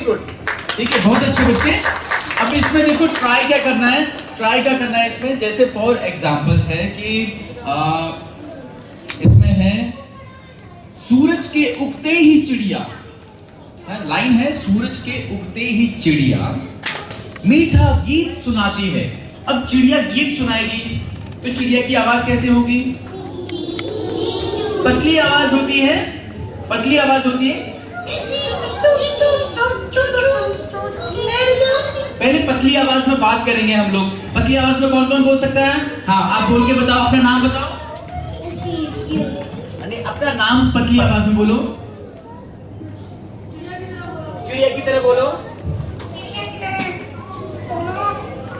Good. ठीक है, बहुत अच्छे बच्चे। अब इसमें देखो ट्राई क्या करना है, ट्राई क्या करना है इसमें, जैसे फॉर एग्जाम्पल है कि इसमें है सूरज के उगते ही चिड़िया, लाइन है सूरज के उगते ही चिड़िया मीठा गीत सुनाती है। अब चिड़िया गीत सुनाएगी तो चिड़िया की आवाज कैसे होगी? पतली आवाज होती है, पतली आवाज होती है। पहले पतली आवाज में बात करेंगे हम लोग। पतली आवाज में कौन कौन बोल सकता है? हाँ, आप बोल के बताओ, अपना नाम बताओ। अपना नाम पतली आवाज में बोलो, चिड़िया की तरह बोलो।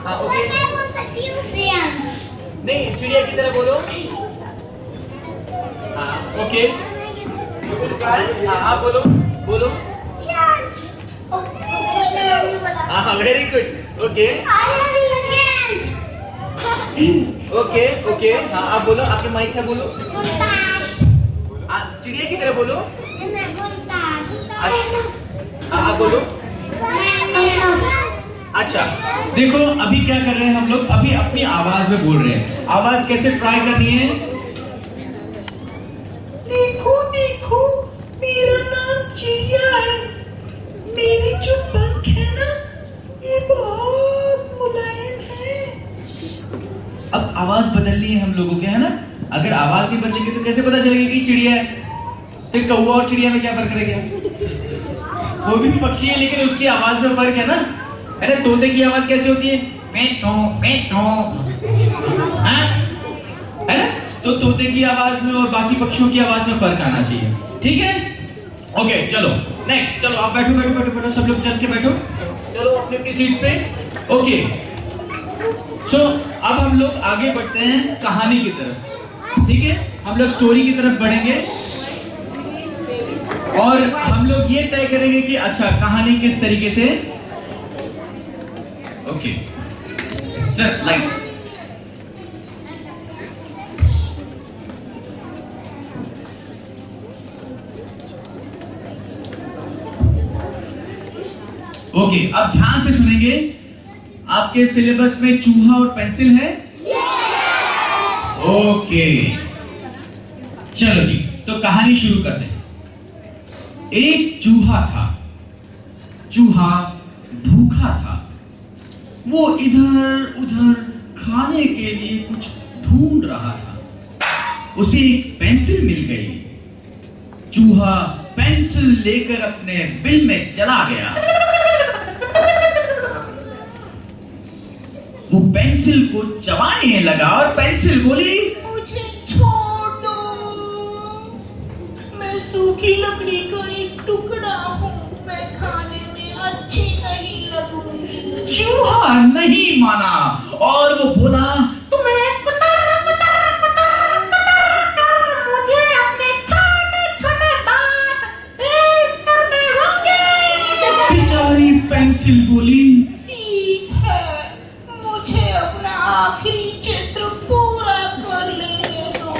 हाँ, ओके। नहीं, चिड़िया की तरह बोलो। हाँ, ओके। हाँ, आप बोलो, बोलो। हाँ, very good, okay okay okay. हाँ, आप बोलो, आपके माइक है, बोलो। चिड़िया की तरह बोलो। अच्छा, आप बोलो। अच्छा, देखो अभी क्या कर रहे हैं हम लोग, अभी अपनी आवाज में बोल रहे हैं। आवाज कैसे ट्राई करनी है? देखो देखो, मेरा नाम चिड़िया है, मेरी जो पंख है ना ये बहुत मुलायम है। अब आवाज बदलनी है हम लोगों के, है ना? अगर आवाज नहीं बदलेगी तो कैसे पता चलेगी कि चिड़िया है? तो कौवा और चिड़िया में क्या फर्क रह गया? वो भी पक्षी है लेकिन उसकी आवाज में फर्क है ना, है ना? तोते की आवाज कैसे होती है? पेटो पेटो, है ना? तो तोते की आवाज में और बाकी पक्षियों की आवाज में फर्क आना चाहिए। ठीक है, ओके, चलो नेक्स्ट। चलो आप बैठो बैठो बैठो बैठो, सब लोग चल के बैठो, चलो अपनी अपनी सीट पे। ओके, सो अब हम लोग आगे बढ़ते हैं कहानी की तरफ। ठीक है, हम लोग स्टोरी की तरफ बढ़ेंगे और हम लोग ये तय करेंगे कि अच्छा कहानी किस तरीके से। Okay sir, lights. ओके, अब ध्यान से सुनेंगे। आपके सिलेबस में चूहा और पेंसिल है? ओके, चलो जी, तो कहानी शुरू करते हैं। एक चूहा था, चूहा भूखा था। वो इधर उधर खाने के लिए कुछ ढूंढ रहा था। उसे एक पेंसिल मिल गई। चूहा पेंसिल लेकर अपने बिल में चला गया। वो पेंसिल को चबाने लगा और पेंसिल बोली, मुझे छोड़ दो, मैं सूखी लकड़ी का एक टुकड़ा हूँ, मैं खाने में अच्छी नहीं लगूंगी। चूहा नहीं माना और वो बोला, तुम्हें मुझे अपने छोटे छोटे दांत तेज करने होंगे। बेचारी पेंसिल बोली, आखिरी चित्र पूरा कर लेने दो।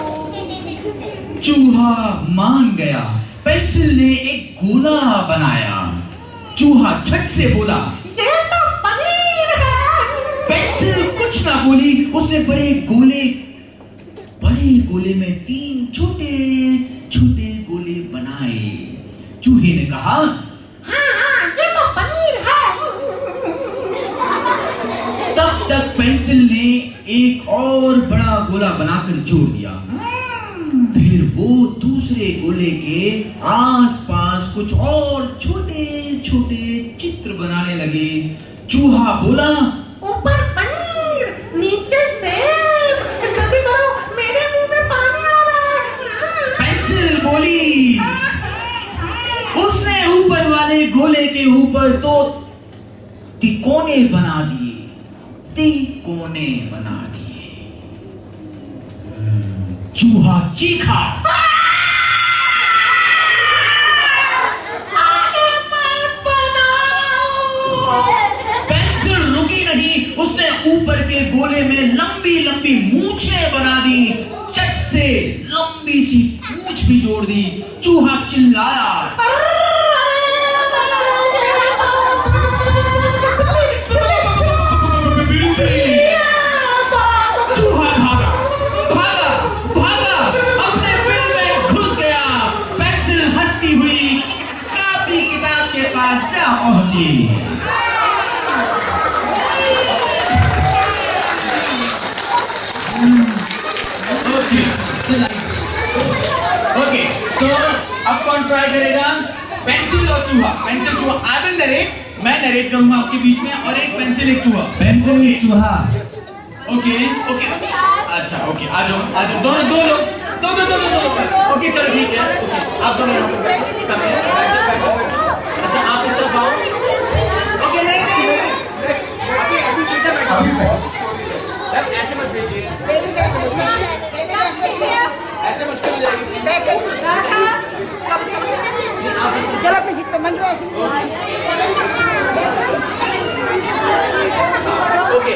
चूहा मान गया। पेंसिल ने एक गोला बनाया। चूहा झट से बोला, ये तो पनीर है। पेंसिल कुछ ना बोली, उसने बड़े गोले में 3 छोटे छोटे गोले बनाए। चूहे ने कहा, हाँ, ये तो पनीर है। तब तक पेंसिल ने एक और बड़ा गोला बनाकर जोड़ दिया। फिर वो दूसरे गोले के आसपास कुछ और छोटे छोटे चित्र बनाने लगे। चूहा बोला, ऊपर पनीर, नीचे सेब, जल्दी करो, मेरे मुंह में पानी आ रहा है। पेंसिल बोली। उसने ऊपर वाले गोले के ऊपर 2 तिकोने बना दिए, तिकोने बना दिए। चूहा चीखा, आगे मत बनाओ। पेंसिल रुकी नहीं, उसने ऊपर के गोले में लंबी लंबी मूछें बना दी, चट से लंबी सी मूछ भी जोड़ दी। चूहा चिल्लाया, पास जा पहुंची। ओके, सो अब कौन ट्राई करेगा? पेंसिल और चूहा। पेंसिल चूहा, आई विल नरेट, मैं नरेट करूंगा आपके बीच में, और एक पेंसिल एक चूहा। पेंसिल एक चूहा। ओके ओके, अच्छा ओके, आ जाओ दोनों, दो लोग, दो। ओके चलो ठीक है, ओके आप दोनों यहाँ पे come here। अच्छा आप इस तरफ आओ। ओके नहीं ऐसे मत भेजिए, ऐसे मुश्किल हो जाएगी। चलो अपनी सीट पे मंजू ऐसे ओके,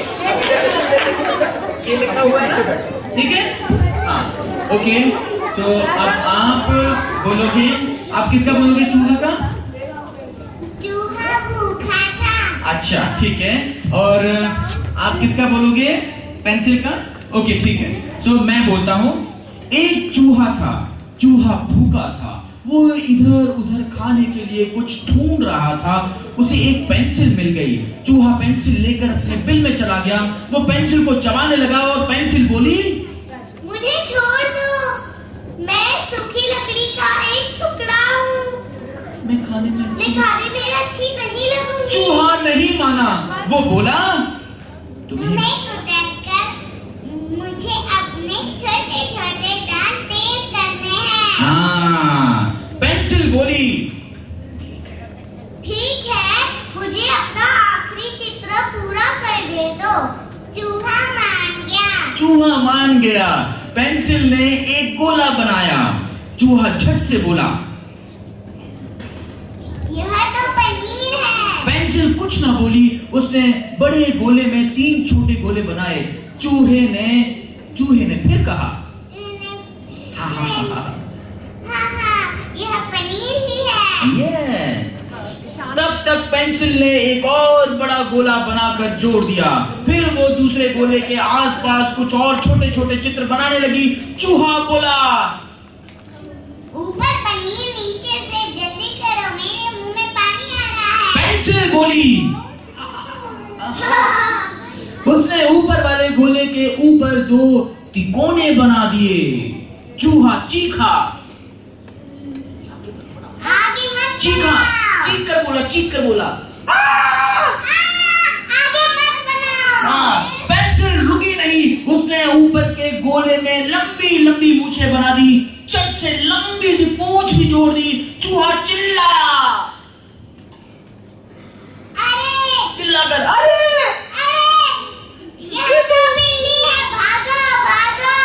ये लिखा हुआ है ना, ठीक है हाँ ओके। सो अब आप बोलोगे, आप किसका बोलोगे? चूहा का? चूहा भूखा था। अच्छा ठीक है, और आप किसका बोलोगे? पेंसिल का? ओके ठीक है। सो मैं बोलता हूँ, एक चूहा था, चूहा भूखा था, वो इधर उधर खाने के लिए कुछ ढूंढ रहा था, उसे एक पेंसिल मिल गई। चूहा पेंसिल लेकर अपने बिल में चला गया, वो पेंसिल को चबाने लगा और पेंसिल बोली, मुझे छोड़ दो, मैं सूखी लकड़ी का एक टुकड़ा हूँ, मैं खाने में अच्छी नहीं लगूंगी। चूहा नहीं माना, वो बोला, तुम्हें तुम्हें कुतरकर मुझे अपने छोटे छोटे दांत तेज करने हैं। हाँ, पेंसिल बोली, ठीक है, मुझे अपना आखिरी चित्र पूरा कर दे दो। चूहा मान गया। चूहा मान गया। पेंसिल ने एक गोला बनाया। चूहा झट से बोला, यह तो पनीर है। पेंसिल कुछ ना बोली, उसने बड़े गोले में 3 छोटे गोले बनाए। चूहे ने फिर कहा, हाँ हाँ हाँ हाँ हाँ, यह पनीर ही है। ये तब तक पेंसिल ने एक और बड़ा गोला बनाकर जोड़ दिया। फिर वो दूसरे गोले के आसपास कुछ और छोटे छोटे चित्र बनाने लगी। चूहा बोला, ऊपर पनीर, नीचे से जल्दी करो, मेरे मुंह में पानी आ रहा है। पेंसिल बोली। उसने ऊपर वाले गोले के ऊपर 2 तिकोने बना दिए। चूहा चीखा, आगे मत चीखा, बनाओ। चीख कर बोला आगे मत बनाओ। हाँ, पेंसिल रुकी नहीं, उसने ऊपर के गोले में लंबी लंबी मूछें बना दी, चट से लंबी सी पूंछ भी जोड़ दी। चूहा चिल्लाया, चिल्लाकर अरे यह तो बिल्ली है, भागो भागो।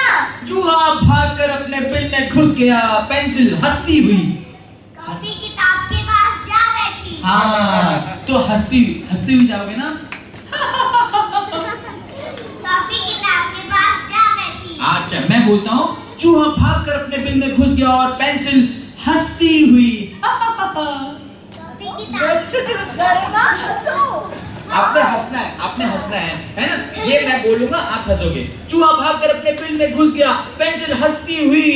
चूहा भागकर अपने बिल में घुस गया। पेंसिल हंसती हुई, कॉपी किताब के पास जा बैठी। हाँ तो हंसती हुई जाओगे ना? कॉपी किताब के पास जा बैठी। अच्छा मैं बोलता हूँ, चूहा भागकर अपने बिल में घुस गया और पेंसिल हंसती हुई। कॉपी किताब आपने हंसना है ना? ये मैं बोलूंगा, आप हंसोगे। चूहा भागकर अपने बिल में घुस गया, पेंसिल हंसती हुई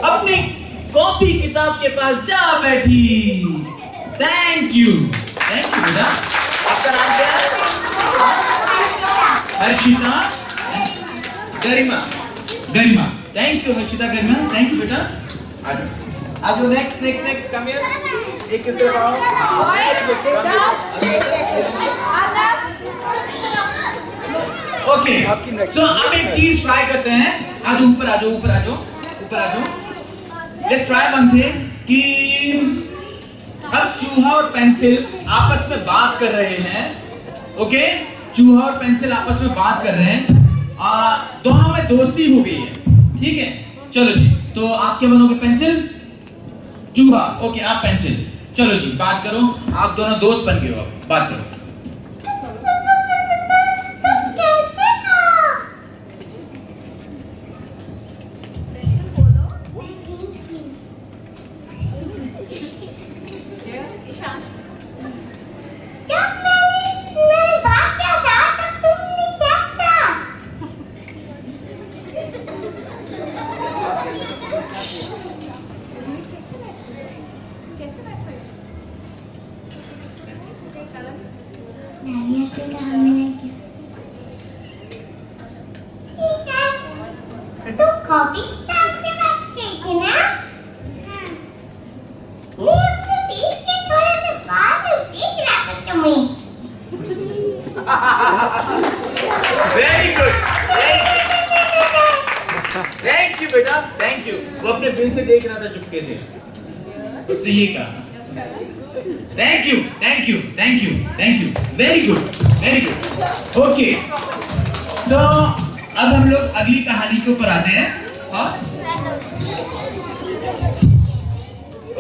अपनी कॉपी किताब के पास जा बैठी। थैंक यू बेटा। आपका नाम क्या है? Harshita Garima. Thank you Harshita Garima, thank you बेटा। आ जाओ नेक्स्ट कम हियर। एक किस तरफ आओ। ओके, सो अब एक चीज ट्राई करते हैं। आ जाओ ऊपर आ जाओ। लेट्स ट्राई वन थिंग कि अब चूहा और पेंसिल आपस में बात कर रहे हैं। ओके, चूहा और पेंसिल आपस में बात कर रहे हैं। दोनों में दोस्ती हो गई है, ठीक है? चलो जी, तो आप क्या बनोगे? पेंसिल, चूहा। ओके, आप पेंसिल। चलो जी, बात करो। आप दोनों दोस्त बन गए हो, अब बात करो। ठीक है, तुम कॉपी किताब के पास गई थी ना? मैं अपने पीठ के थोड़े से बाल देख रहा था तुम्हें। वेरी गुड, थैंक यू बेटा, थैंक यू। वो अपने बिल से देख रहा था चुपके से, उसने ये कहा thank you, thank you, thank you, thank you, very good, very good. Okay, तो अब हम लोग अगली कहानी के ऊपर आते हैं। हाँ,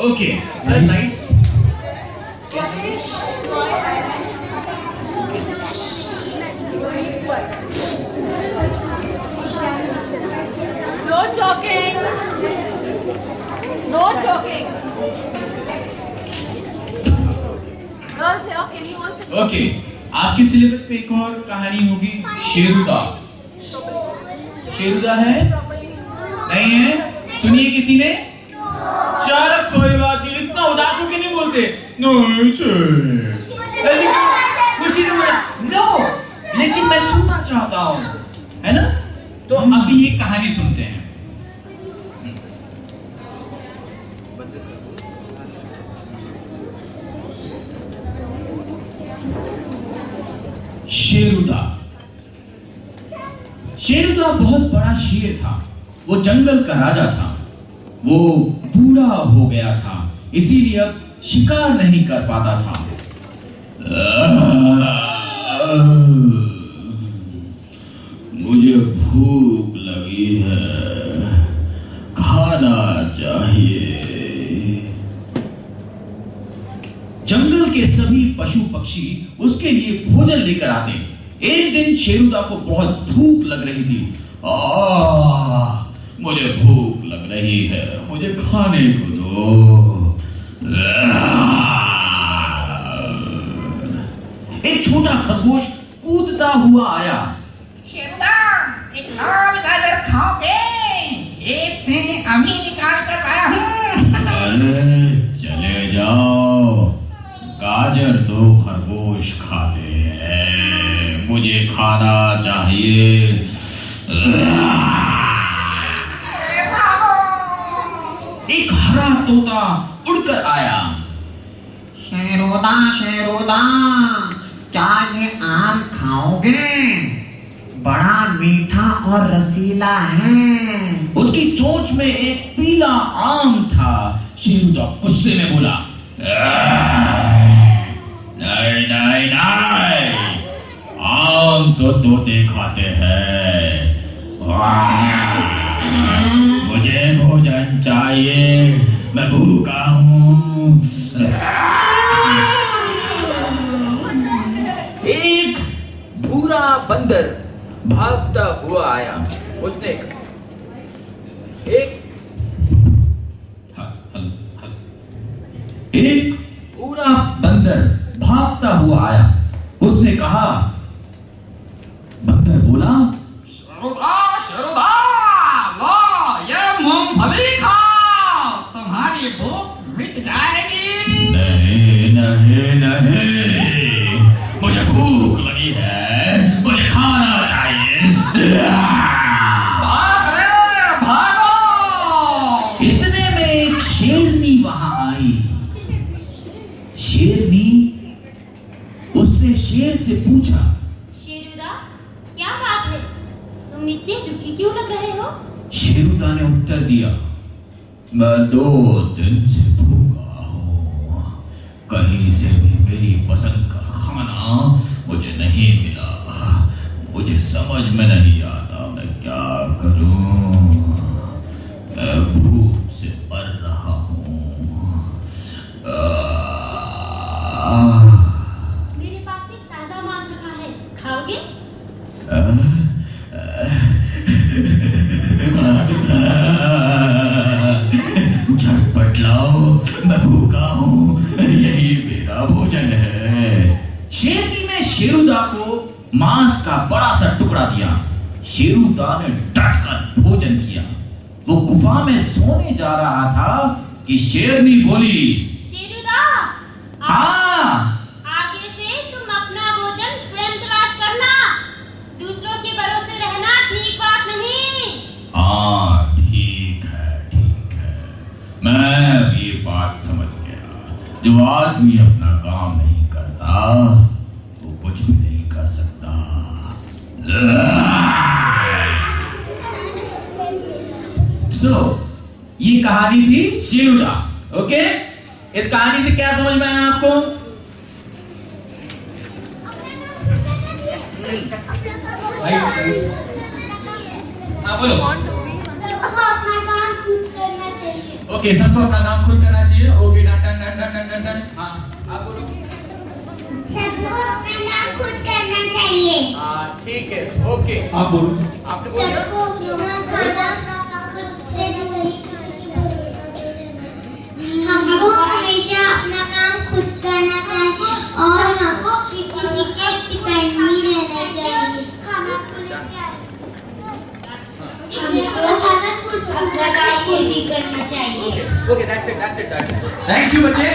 okay sir, lights No talking. No talking. Girls here, can you also? Okay, आपके सिलेबस पे एक और कहानी होगी, शेरुदा। शेरुदा है? नहीं है? सुनिए किसी ने? चलो कोई बात नहीं, इतना उदास होके नहीं बोलते। नहीं सर, ऐसे क्यों? खुशी से बोला नो, लेकिन मैं सुनना चाहता हूँ, है ना? तो अभी ये कहानी सुनते हैं। शेरुदा। शेरुदा बहुत बड़ा शेर था। वो जंगल का राजा था। वो बूढ़ा हो गया था, इसीलिए अब शिकार नहीं कर पाता था। मुझे भूख लगी है, खाना चाहिए। जंगल के सभी पशु पक्षी उसके लिए भोजन लेकर आते। एक दिन शेरुदा को बहुत भूख लग रही थी। मुझे भूख लग रही है, मुझे खाने को दो। एक छोटा खरगोश कूदता हुआ आया। शेरुदा, एक लाल गाजर खाओगे? खेत से अभी निकाल कर लाया हूँ। अरे चले जाओ, गाजर तो खरगोश खाते हैं, मुझे खाना चाहिए। एक हरा तोता उड़कर आया। शेरुदा, शेरुदा, क्या ये आम खाओगे? बड़ा मीठा और रसीला है। उसकी चोंच में एक पीला आम था। शेरुदा गुस्से में बोला, नहीं नहीं नहीं, आम तो तोते खाते हैं, मुझे भोजन चाहिए, मैं भूखा हूँ। एक भूरा बंदर भागता हुआ आया। उसने एक भूरा बंदर भागता हुआ आया। उसने कहा, बंदर बोला, शेरुदा, शेरुदा, लो ये मूंगफली खाओ, तुम्हारी भूख मिट जाएगी। नहीं नहीं नहीं, मुझे भूख लगी है, मुझे खाना चाहिए। भाग रे, भागो। इतने में एक शेरनी वहां आई। शेरनी, उसने शेर से पूछा, शेरुदा, क्या बात है? तुम इतने दुखी क्यों लग रहे हो? शेरुदा ने उत्तर दिया, मैं 2 दिन से भूखा हूँ, कहीं से भी मेरी पसंद का खाना मुझे नहीं मिला, मुझे समझ में नहीं आता मैं क्या करूं, मैं भूख से मर रहा हूँ। मेरे पास एक ताजा मांस रखा है, खाओगे? झटपट लाओ, मैं भूखा हूँ, यही मेरा भोजन है। शेरनी ने शेरुदा को मांस का बड़ा सा टुकड़ा दिया। शेरुदा ने डटकर भोजन किया। वो गुफा में सोने जा रहा था कि शेरनी बोली, शेरुदा, हाँ, आगे से तुम अपना भोजन स्वयं जब आदमी अपना काम नहीं करता वो कुछ भी नहीं कर सकता। ये कहानी थी शेरुदा। ओके, इस कहानी से क्या समझ में आया आपको? हाँ बोलो। सबको अपना काम खुद करना चाहिए। ओके, सबको अपना काम खुद करना चाहिए। Okay, done done done done done done. हाँ आप बोलो। सबको अपना काम खुद करना चाहिए। हाँ ठीक है, ओके आप बोलो। आपने बोला सबको अपना खाना खुद से नहीं, किसी की भरोसा नहीं रहना चाहिए। हमको हमेशा अपना काम खुद करना चाहिए और हमको किसी के डिपेंड नहीं रहना चाहिए। खाना खुद अपना काम खुद भी करना चाहिए। Okay, that's it. Thank you बच्चे,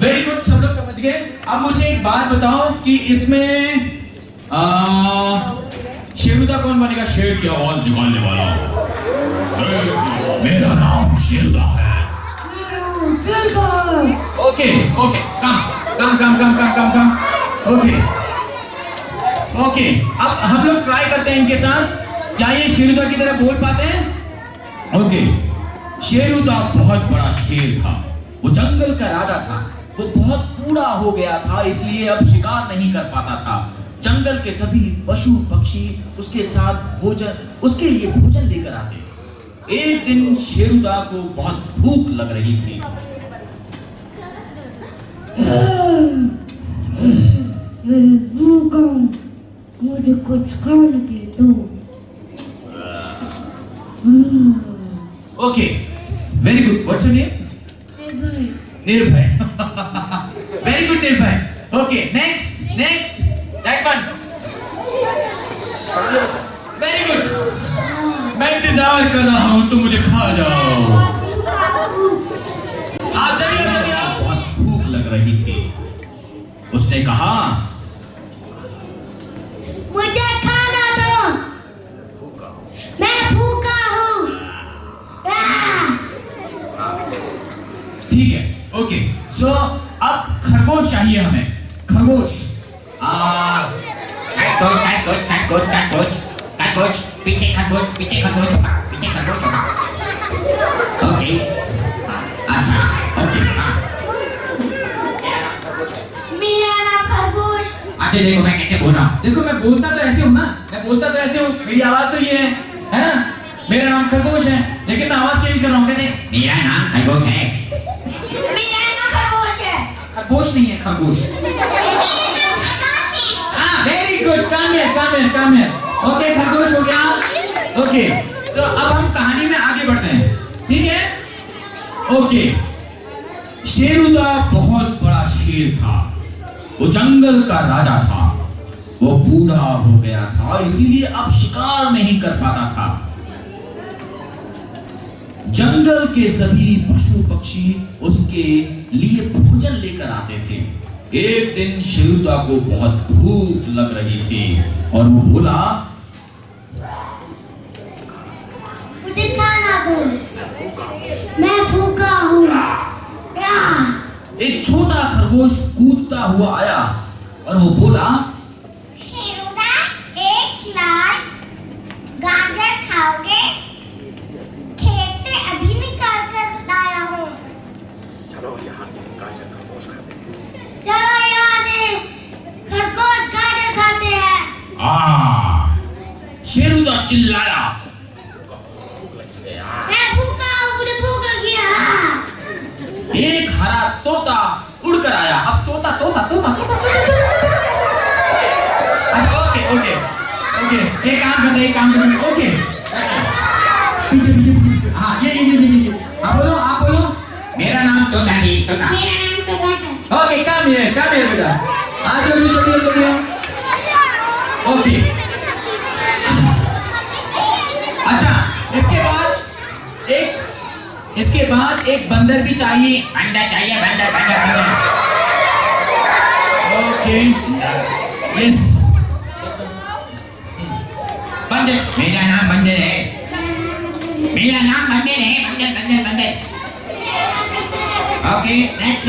वेरी गुड, सब लोग समझ गए। अब मुझे एक बात बताओ कि इसमें शेरुदा कौन बनेगा? शेर की आवाज निकालने वाला। मेरा नाम शेरुदा है। ओके ओके, कम। ओके ओके, अब हम लोग ट्राई करते हैं इनके साथ। क्या ये शेरुदा की तरह बोल पाते हैं? ओके, शेरुदा बहुत बड़ा शेर था। वो जंगल का राजा था। वो बहुत बूढ़ा हो गया था, इसलिए अब शिकार नहीं कर पाता था। जंगल के सभी पशु पक्षी उसके साथ उसके लिए भोजन लेकर आते। एक दिन शेरुदा को बहुत भूख लग रही थी। मैं भूखा हूँ, मुझे कुछ खाने दे दो। Okay, very good, what's your name? निर्भय। वेरी गुड निर्भय। Okay, next that one. Very good, मैं इंतजार कर रहा हूं, तुम मुझे खा जाओ। आप चलिए, बहुत भूख लग रही थी। उसने कहा, मुझे खाना दो, मैं भूखा हूँ। ठीक है, ओके। सो अब खरगोश चाहिए हमें। खरगोश। खरगोश, पीछे खरगोश। ओके, अच्छा, ओके, हाँ। मेरा नाम खरगोश। अच्छा देखो मैं कैसे बोल रहा हूँ। देखो मैं बोलता तो ऐसे हूँ ना, मेरी आवाज तो ये है ना? मेरा नाम खरगोश है, लेकिन मैं आवाज चेंज कर रहा हूँ। कैसे? मेरा नाम खरगोश है। मेरा नाम खरगोश है। खरगोश नहीं है, खरगोश। हाँ, very good, come here. Okay, खरगोश हो गया। ओके, तो अब हम कहानी में आगे बढ़ते हैं, ठीक है? ओके, शेरुदा बहुत बड़ा शेर था। वो जंगल का राजा था। वो बूढ़ा हो गया था, इसीलिए अब शिकार नहीं कर पाता था। जंगल के सभी पशु पक्षी उसके लिए भोजन लेकर आते थे। एक दिन शेरुदा को बहुत भूख लग रही थी और वो बोला, मुझे खाना दो, मैं भूखा हूँ। एक छोटा खरगोश कूदता हुआ आया और वो बोला, शेरुदा, एक गिलास गाजर खाओगे? खेत से अभी निकाल कर लाया हूँ। चलो यहाँ से खरगोश गाजर खाते हैं। शेरुदा चिल्लाया, मैं भूखा हूँ, मुझे भूख लगी है। एक हरा तोता उड़कर आया। अब तोता। ओके, एक काम करते। ओके, पीछे। हाँ, ये। आप बोलो। मेरा नाम तोता है। ओके, काम है बेटा। आज जल्दी। ओके, अच्छा, इसके बाद एक बंदर भी चाहिए। बंदर। ओके, यस, बंदर। मेरा नाम बंदर है। बंदर। Okay, next.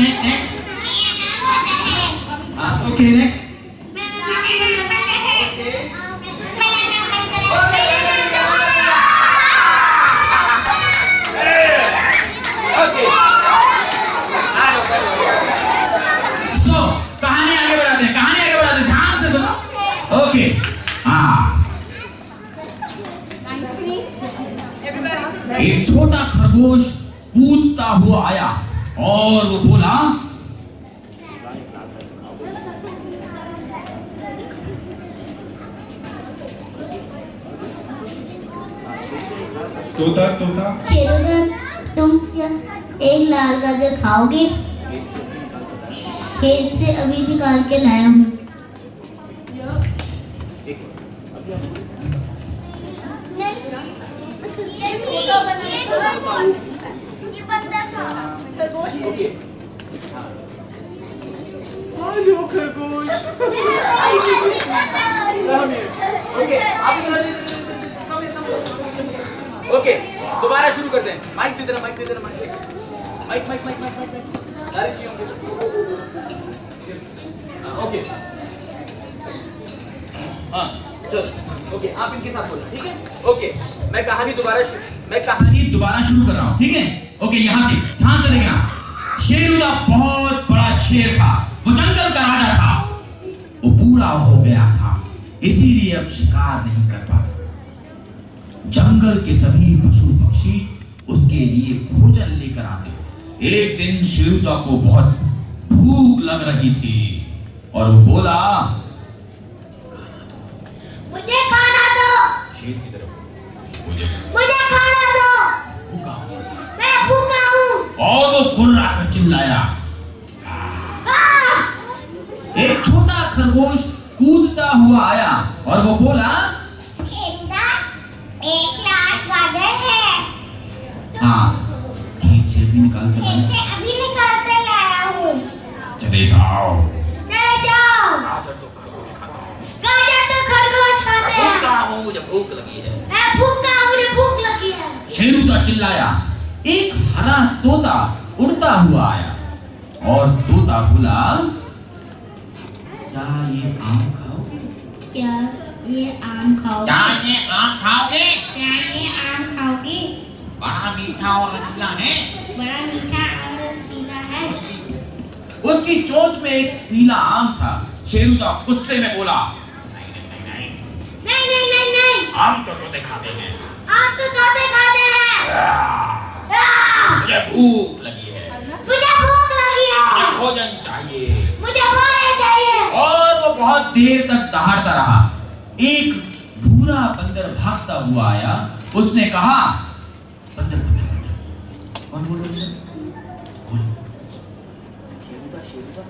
Okay next. So कहानी आगे बढ़ाते हैं, ध्यान से सुनो। ओके हाँ, एक छोटा खरगोश कूदता हुआ आया और वो बोला, तोता तोता शेरुदा, तुम क्या एक लाल गाजर खाओगे? खेत से अभी निकाल के लाया हूँ। ये बंदा था। ओके दोबारा शुरू करते हैं। माइक दे देना, माइक सारी चीजों ओके हाँ चलो ओके आप इनके साथ बोलना, ठीक है? ओके मैं कहानी दोबारा शुरू कर रहा हूँ, ठीक है? ओके यहाँ से ध्यान से देखना। शेरुदा बहुत बड़ा शेर था, वो जंगल का राजा था। वो बूढ़ा हो गया था, इसीलिए अब शिकार नहीं कर पाता। जंगल के सभी पशु पक्षी उसके लिए भोजन लेकर आते। एक दिन शेरुदा को बहुत भूख लग रही थी और वो बोला, मुझे खाना दो। शेर की तरफ, मुझे खाना दो। भूखा हूं। मैं भूखा हूँ। और वो कुर्रा कर चिल्लाया। एक छोटा खरगोश कूदता हुआ आया और वो बोला, शेरुदा, एक लाल गाजर है। हाँ खेत से भी निकाल कर खेत से अभी निकाल कर लाया हूँ। चले जाओ। चले जाओ। गाजर तो खरगोश खाता है। गाजर तो खरगोश खाते हैं। भूखा हूँ, मुझे भूख लगी है। मैं भूखा हूँ, मुझे भूख लगी है। शेरुदा चिल्लाया। एक हरा तोता उड़ता हुआ आया और तोता बोला, क्या ये आम खाओगे? क्या ये आम खाओगे? क्या ये आम खाओगे? क्या ये आम खाओगे? बड़ा मीठा और रसीला है। बड़ा मीठा और रसीला है। उसकी चोंच में एक पीला आम था। शेरुदा गुस्से में बोला, नहीं नहीं नहीं नहीं, आम तो तोते खाते हैं। आम तो तोते खाते हैं। मुझे भूख लगी है, मुझे भूख लगी है। मुझे भोजन चाहिए। मुझे भोजन चाहिए। और वो बहुत देर तक दहाड़ता रहा। एक भूरा बंदर भागता हुआ आया। उसने कहा, बंदर बंदर बंदर, कौन बोल रहा है? शेरुदा शेरुदा,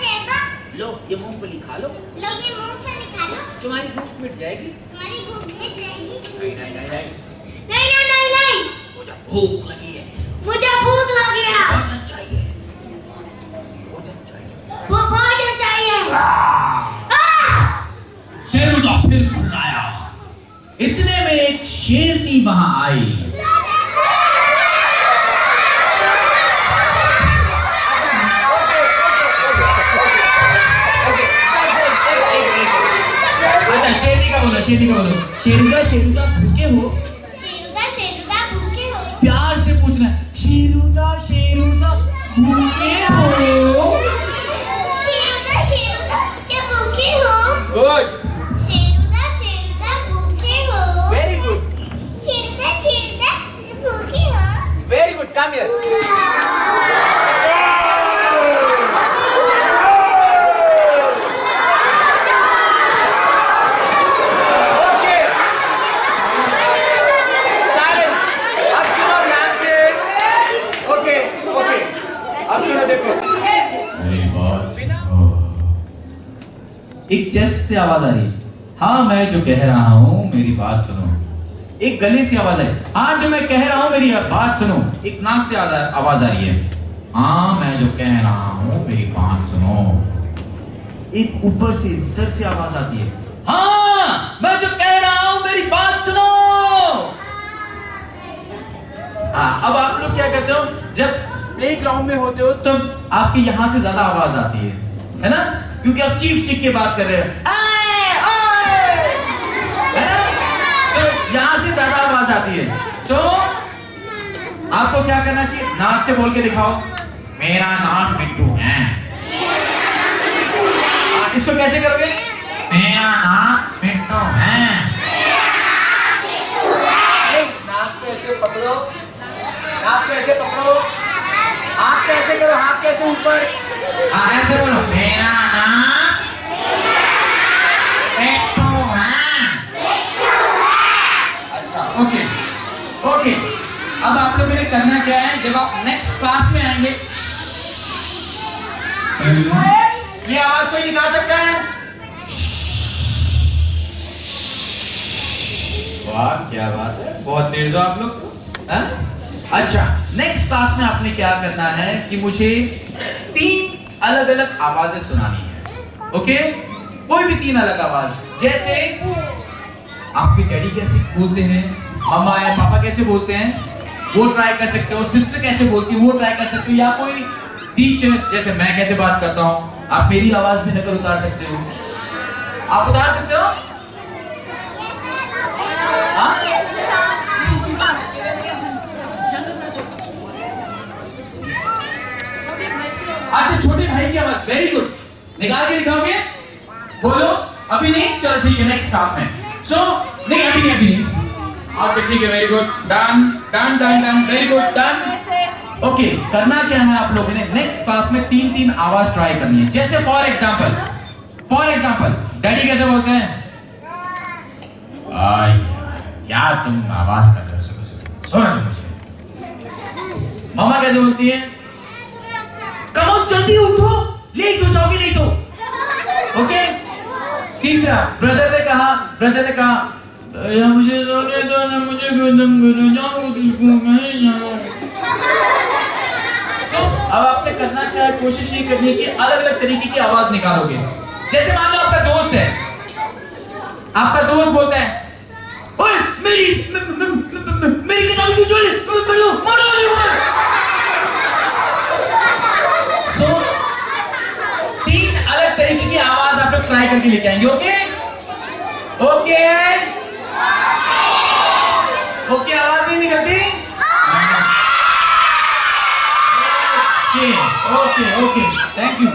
शेरुदा, लो ये मूंगफली खा लो, लो ये मूंगफली खा लो। तुम्हारी भूख मिट जाएगी। तुम्हारी भूख मिट जाएगी। नहीं नहीं नहीं नहीं, नहीं नहीं नहीं नहीं, मुझे भूख लगी है। मुझे भूख लगी है। भोजन चाहिए, भोजन चाहिए। भोजन चाहिए। शेरुदा फिर घुर्राया। इतने में एक शेरनी वहां आई। अच्छा शेरनी का बोलो, शेरुदा भूखे हो? शेरुदा, शेरुदा, भूखे हो? प्यार से पूछना है, शेरुदा भूखे हो? शेरुदा, शेरुदा, क्या भूखे हो? गुड, शेरुदा, शेरुदा, भूखे हो? वेरी गुड, शेरुदा, शेरुदा, भूखे हो? Very good, come here. एक चेस्ट से आवाज आ रही है, हाँ मैं जो कह रहा हूँ मेरी बात सुनो। एक गले से आवाज आई, हाँ जो मैं कह रहा हूँ मेरी बात सुनो। एक नाक से आवाज आ रही है, हाँ मैं जो कह रहा हूँ मेरी बात सुनो। एक ऊपर से सर से आवाज आती है, हाँ मैं जो कह रहा हूँ मेरी बात सुनो। हाँ अब आप लोग क्या करते हो, जब प्लेग्राउंड में होते हो तब आपके यहाँ से ज्यादा आवाज आती है ना? क्योंकि आप चीख चीख के बात कर रहे हो, आए, ओए! है ना? So, यहां से ज्यादा आवाज आती है। So, आपको क्या करना चाहिए? नाक से बोल के दिखाओ, मेरा नाम मिट्टू है। इसको कैसे करोगे? मेरा नाम मिट्टू है। नाक को ऐसे पकड़ो, नाक को ऐसे पकड़ो, हाथ कैसे करो, हाथ कैसे ऊपर, ऐसे बोलो, मेरा नाम मिट्टू है। अच्छा ओके ओके, अब आप लोगों ने करना क्या है, जब आप नेक्स्ट क्लास में आएंगे, ये आवाज कोई निकाल सकता है? वाह क्या बात है, बहुत तेज हो आप लोग, हाँ? अच्छा, नेक्स्ट क्लास में आपने क्या करना है कि मुझे 3 अलग अलग आवाजें सुनानी है। ओके, कोई भी 3 अलग आवाज, जैसे आपके डैडी कैसे बोलते हैं, मम्मा या पापा कैसे बोलते हैं, वो ट्राई कर सकते हो। सिस्टर कैसे बोलती है वो ट्राई कर सकते हो, या कोई टीचर जैसे मैं कैसे बात करता हूँ, आप मेरी आवाज में नकल उतार सकते हो। आप उतार सकते हो? हाँ? अच्छा, छोटे भाई की आवाज, वेरी गुड, निकाल के दिखाओगे? बोलो। अभी नहीं, चलो ठीक है, नेक्स्ट क्लास में। सो नहीं, अभी नहीं। अच्छा ठीक है, very good, done done done done, very good, done. Okay, करना क्या है आप लोगों ने, नेक्स्ट क्लास में 3 आवाज ट्राई करनी है। जैसे फॉर एग्जांपल डैडी कैसे बोलते हैं? आय, क्या तुम आवाज कर रहे हो सुबह? सोना तुम मुझे। मम्मा कैसे बोलती है? कमो जल्दी उठो, लेट हो जाओगी नहीं तो। ओके, तीसरा ब्रदर ने कहा या मुझे सोने दो ना, मुझे गुदम गुदम जाऊं किसको मैं। सो अब आपने करना क्या है, कोशिश ये करनी है कि अलग अलग तरीके की आवाज निकालोगे। जैसे मान लो आपका दोस्त बोलता है, ओए मेरी किताब क्यों चोरी मारो सो 3 अलग तरीके की आवाज आप लोग ट्राई करके लेके आएंगे। ओके ओके, आवाज नहीं निकलती? Okay, thank you.